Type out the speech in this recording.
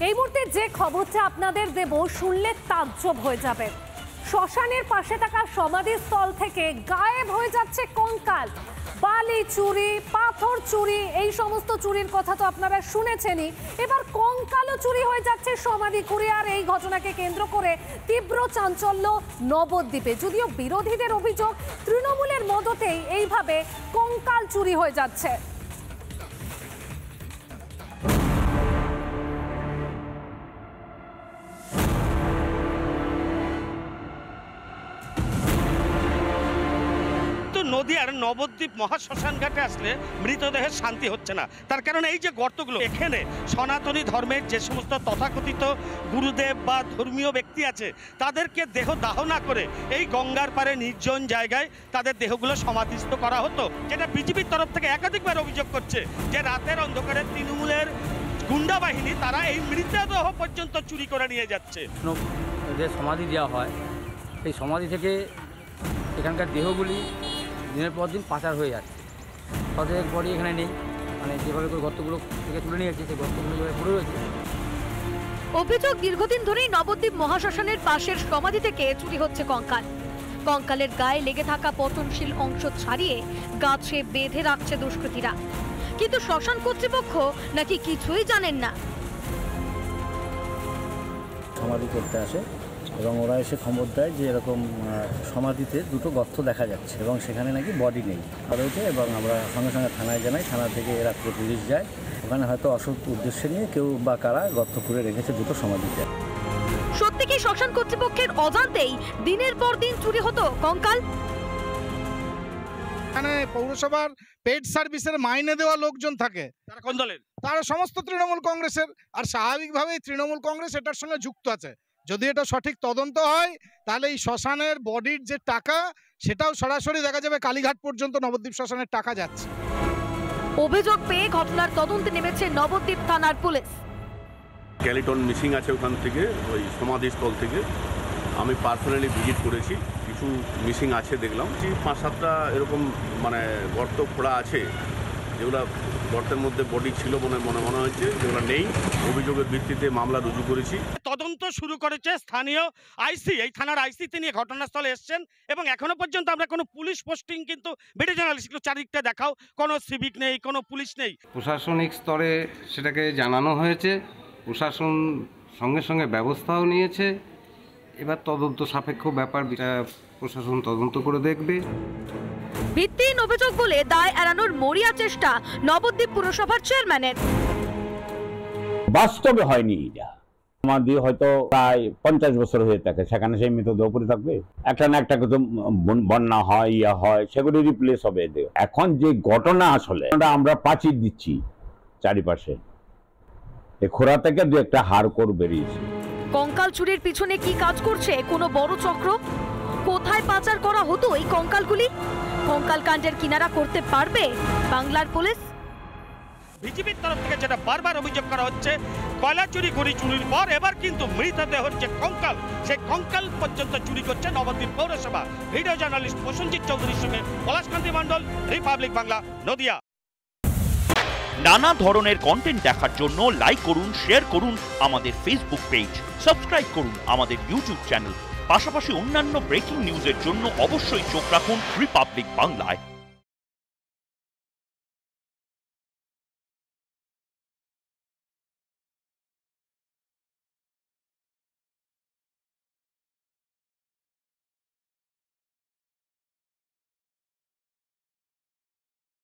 এই মুহূর্তে যে খবরটা আপনাদের দেব শুনলে তাজ্জব হয়ে যাবে। শ্মশানের পাশে থাকা সমাধিস্থল থেকে গায়েব হয়ে যাচ্ছে কঙ্কাল। বালি চুরি, পাথর চুরি, এই সমস্ত চুরির কথা তো আপনারা শুনেছেনই। এবার কঙ্কালও চুরি হয়ে যাচ্ছে সমাধি খুঁড়ে। আর এই ঘটনাকে কেন্দ্র করে তীব্র চাঞ্চল্য নবদ্বীপে। যদিও বিরোধীদের অভিযোগ তৃণমূলের মদতেই এইভাবে কঙ্কাল চুরি হয়ে যাচ্ছে। নদীয়ার নবদ্বীপ মহাশ্মশান ঘাটে আসলে মৃতদেহের শান্তি হচ্ছে না। তার কারণে এই যে গর্তগুলো, এখানে সনাতনী ধর্মের যে সমস্ত তথাকথিত গুরুদেব বা ধর্মীয় ব্যক্তি আছে তাদেরকে দেহ দাহ না করে এই গঙ্গার পারে নির্জন জায়গায় তাদের দেহগুলো সমাধিস্থ করা হতো, যেটা বিজেপির তরফ থেকে একাধিকবার অভিযোগ করছে যে রাতের অন্ধকারে তৃণমূলের গুন্ডা বাহিনী তারা এই মৃতদেহ পর্যন্ত চুরি করে নিয়ে যাচ্ছে। যে সমাধি দেওয়া হয় সেই সমাধি থেকে এখানকার দেহগুলি দিনের পর দিন পাচার হয়ে যাচ্ছে। শতাধিক বডি এখানে নেই, মানে যেভাবে করে গর্তগুলো থেকে তুলে নিয়ে যাচ্ছে সেই গর্তগুলো যেভাবে পড়ে রয়েছে। অভিযোগ দীর্ঘদিন ধরেই নবদ্বীপ মহাশ্মশানের পাশের সমাধি থেকে চুরি হচ্ছে কঙ্কাল। কঙ্কালের গায়ে লেগে থাকা পতনশীল অংশ ছাড়িয়ে গাছে বেঁধে রাখছে দুষ্কৃতীরা। কিন্তু শ্মশান কর্তৃপক্ষ নাকি কিছুই জানেন না। সমাধি করতে আসে এবং ওরা এসে খবর দেয় যে এরকম সমাধিতে দুটো গর্ত দেখা যাচ্ছে এবং সেখানে নাকি বডি নেই রয়েছে। এবং আমরা সঙ্গে সঙ্গে থানায় জানাই, থানা থেকে রাত্রে পুলিশ যায়। ওখানে হয়তো অসৎ উদ্দেশ্যে নিয়ে কেউ বা কারা গর্ত করে রেখেছে দুটো সমাধিতে। সত্যি কি শ্মশান কর্তৃপক্ষের অজান্তেই দিনের পর দিন চুরি হতো কঙ্কাল? এখানে পৌরসভার পেড সার্ভিসের মাইনে দেওয়া লোকজন থাকে। তারা কোন দলের? তারা সমস্ত তৃণমূল কংগ্রেসের। আর স্বাভাবিকভাবেই তৃণমূল কংগ্রেস এটার সঙ্গে যুক্ত আছে। যদি এটা সঠিক তদন্ত হয় তাহলে এই শ্মশানের বডির যে টাকা সেটাও সরাসরি দেখা যাবে কালীঘাট পর্যন্ত নবদ্বীপ শ্মশানের টাকা যাচ্ছে। অভিযোগ পেয়ে ঘটনার তদন্তে নেমেছে নবদ্বীপ থানার পুলিশ। স্কেলিটন মিসিং আছে ওখান থেকে, ওই সমাধিস্থল থেকে। আমি পার্সোনালি ভিজিট করেছি, কিছু মিসিং আছে দেখলাম। 5-7টা এরকম মানে গর্ত খোঁড়া আছে, যেগুলো গর্তের মধ্যে বডি ছিল মনে হচ্ছে, যেগুলো নেই। অভিযোগের ভিত্তিতে মামলা রুজু করেছি। তদন্ত শুরু করেছে স্থানীয় আইসি। এই থানার আইসি তিনি ঘটনাস্থলে এসছেন এবং এখনো পর্যন্ত আমরা কোনো পুলিশ পোস্টিং কিন্তু ভিডিও জার্নালিস্ট চারিদিকটা দেখাও, কোনো সিভিক নেই, কোনো পুলিশ নেই। প্রশাসনিক স্তরে সেটাকে জানানো হয়েছে, প্রশাসন সঙ্গে সঙ্গে ব্যবস্থাও নিয়েছে। এবার তদন্ত সাপেক্ষ ব্যাপার, প্রশাসন তদন্ত করে দেখবে। ভিত্তিহীন অভিযোগ বলে দায় এড়ানোর মরিয়া চেষ্টা নবদ্বীপ পুরসভার চেয়ারম্যানের। বাস্তবে হয়নি এটা। আমাদের হয়তো প্রায় 50 বছর হয়ে থাকে, সেখানে সেই মৃতদেহ পড়ে থাকবে। একটা না একটা তো বন্যা হয়, ইয়া হয়, সেগুলি রিপ্লেস হবে। এখন যে ঘটনা আসলে আমরা প্রাচীর দিচ্ছি চারিপাশে, এই খোঁড়া থেকে দু একটা হাড় বেরিয়েছে। কঙ্কাল চুরির পিছনে কি কাজ করছে কোনো বড় চক্র? কোথায় পাচার করা হতো এই কঙ্কালগুলি? কঙ্কাল কাণ্ডের কিনারা করতে পারবে বাংলার পুলিশ? বিজেপির তরফ থেকে যেটা বারবার অভিযোগ করা হচ্ছে, কয়লা চুরি ঘড়ি চুরির পর এবার কিন্তু মৃতদেহের যে কঙ্কাল, সেই কঙ্কাল পর্যন্ত চুরি করছে নবদ্বীপ পৌরসভা। ভিডিও জার্নালিস্ট প্রসেনজিৎ চৌধুরীর সঙ্গে পলাশকান্তি মণ্ডল, রিপাবলিক বাংলা, নদিয়া। নানা ধরনের কন্টেন্ট দেখার জন্য লাইক করুন, শেয়ার করুন আমাদের ফেসবুক পেজ, সাবস্ক্রাইব করুন আমাদের ইউটিউব চ্যানেল। পাশাপাশি অন্যান্য ব্রেকিং নিউজের জন্য অবশ্যই চোখ রাখুন রিপাবলিক বাংলায়।